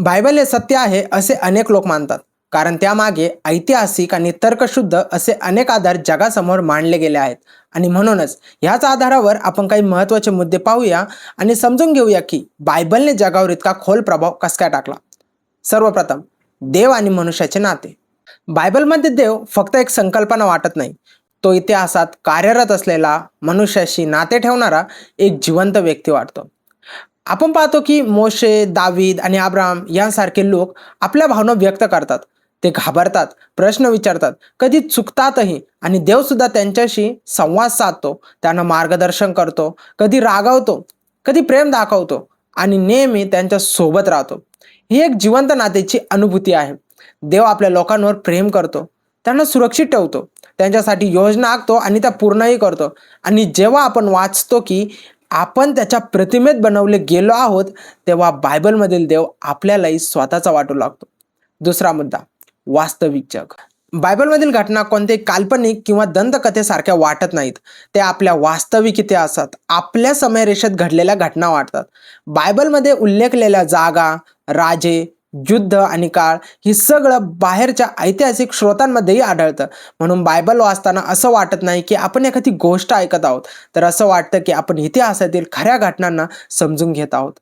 Bible हे सत्य आहे असे अनेक लोक मानतात. कारण त्यामागे ऐतिहासिक आणि तर्कशुद्ध असे अनेक आधार जगासमोर मांडले गेले आहेत. आणि म्हणूनच ह्याच आधारावर आपण काही महत्त्वाचे मुद्दे पाहूया आणि समजून घेऊया की बायबलने जगावर इतका खोल प्रभाव कसा काय टाकला. सर्वप्रथम, देव आणि मनुष्याचे नाते. बायबलमध्ये देव फक्त एक संकल्पना वाटत नाही. तो इतिहासात कार्यरत असलेला, मनुष्याशी नाते ठेवणारा एक जिवंत व्यक्ती वाटतो. आपण पाहतो की मोशे, दावीद आणि अब्राहम यांसारखे लोक आपल्या भावना व्यक्त करतात. ते घाबरतात, प्रश्न विचारतात, कधी चुकतातही आणि देव सुद्धा त्यांच्याशी संवाद साधतो, त्यांना मार्गदर्शन करतो, कधी रागावतो, कधी प्रेम दाखवतो आणि नेहमी त्यांच्या सोबत राहतो. ही एक जिवंत नात्याची अनुभूती आहे. देव आपल्या लोकांवर प्रेम करतो, त्यांना सुरक्षित ठेवतो, त्यांच्यासाठी योजना आखतो आणि त्या पूर्णही करतो. आणि जेव्हा आपण वाचतो की आपण त्याच्या प्रतिमेत बनवले गेलो आहोत, तेव्हा बायबलमधील देव आपल्यालाही स्वतःचा वाटू लागतो. दुसरा मुद्दा, वास्तविक जग. बायबलमधील घटना कोणते काल्पनिक किंवा दंतकथेसारख्या वाटत नाहीत. ते आपल्या वास्तविक इतिहासात, आपल्या समयरेषेत घडलेल्या घटना वाटतात. बायबलमध्ये उल्लेखलेल्या जागा, राजे, युद्ध आणि काळ ही सगळं बाहेरच्या ऐतिहासिक स्रोतांमध्येही आढळतं. म्हणून बायबल वाचताना असं वाटत नाही की आपण एखादी गोष्ट ऐकत आहोत, तर असं वाटतं की आपण इतिहासातील खऱ्या घटनांना समजून घेत आहोत.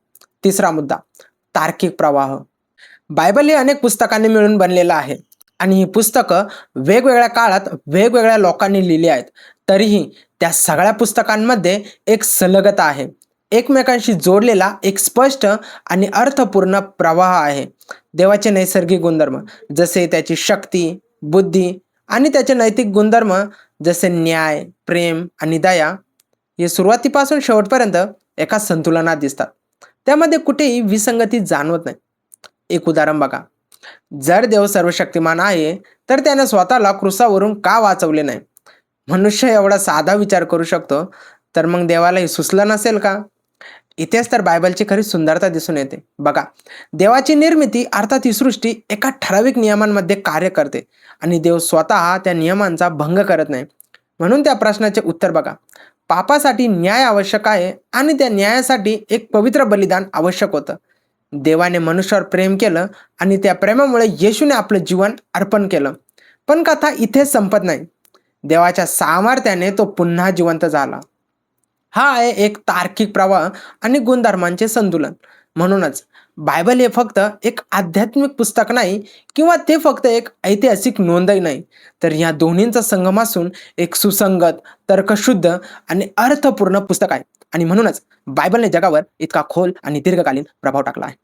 तिसरा मुद्दा, तार्किक प्रवाह. बायबल हे अनेक पुस्तकांनी मिळून बनलेलं आहे आणि ही पुस्तकं वेगवेगळ्या काळात वेगवेगळ्या लोकांनी लिहिली आहेत. तरीही त्या सगळ्या पुस्तकांमध्ये एक संलग्नता आहे, एकमेकांशी जोडलेला एक स्पष्ट आणि अर्थपूर्ण प्रवाह आहे. देवाचे नैसर्गिक गुणधर्म जसे त्याची शक्ती, बुद्धी आणि त्याचे नैतिक गुणधर्म जसे न्याय, प्रेम आणि दया हे सुरुवातीपासून शेवटपर्यंत एका संतुलनात दिसतात. त्यामध्ये कुठेही विसंगती जाणवत नाही. एक उदाहरण बघा, जर देव सर्वशक्तिमान आहे, तर त्याने स्वतःला क्रुसावरून का वाचवले नाही? मनुष्य एवढा साधा विचार करू शकतो, तर मग देवाला हे सुचलं नसेल का? इथेच तर बायबलची खरी सुंदरता दिसून येते. बघा, देवाची निर्मिती अर्थात ही सृष्टी एका ठराविक नियमांमध्ये कार्य करते आणि देव स्वतः त्या नियमांचा भंग करत नाही. म्हणून त्या प्रश्नाचे उत्तर बघा, पापासाठी न्याय आवश्यक आहे आणि त्या न्यायासाठी एक पवित्र बलिदान आवश्यक होतं. देवाने मनुष्यावर प्रेम केलं आणि त्या प्रेमामुळे येशूने आपलं जीवन अर्पण केलं. पण कथा इथेच संपत नाही. देवाच्या सामर्थ्याने तो पुन्हा जिवंत झाला. हा आहे एक तार्किक प्रवाह आणि गुणधर्मांचे संतुलन. म्हणूनच बायबल हे फक्त एक आध्यात्मिक पुस्तक नाही किंवा ते फक्त एक ऐतिहासिक नोंदही नाही, तर या दोन्हींचा संगम असून एक सुसंगत, तर्कशुद्ध आणि अर्थपूर्ण पुस्तक आहे. आणि म्हणूनच बायबलने जगावर इतका खोल आणि दीर्घकालीन प्रभाव टाकला आहे.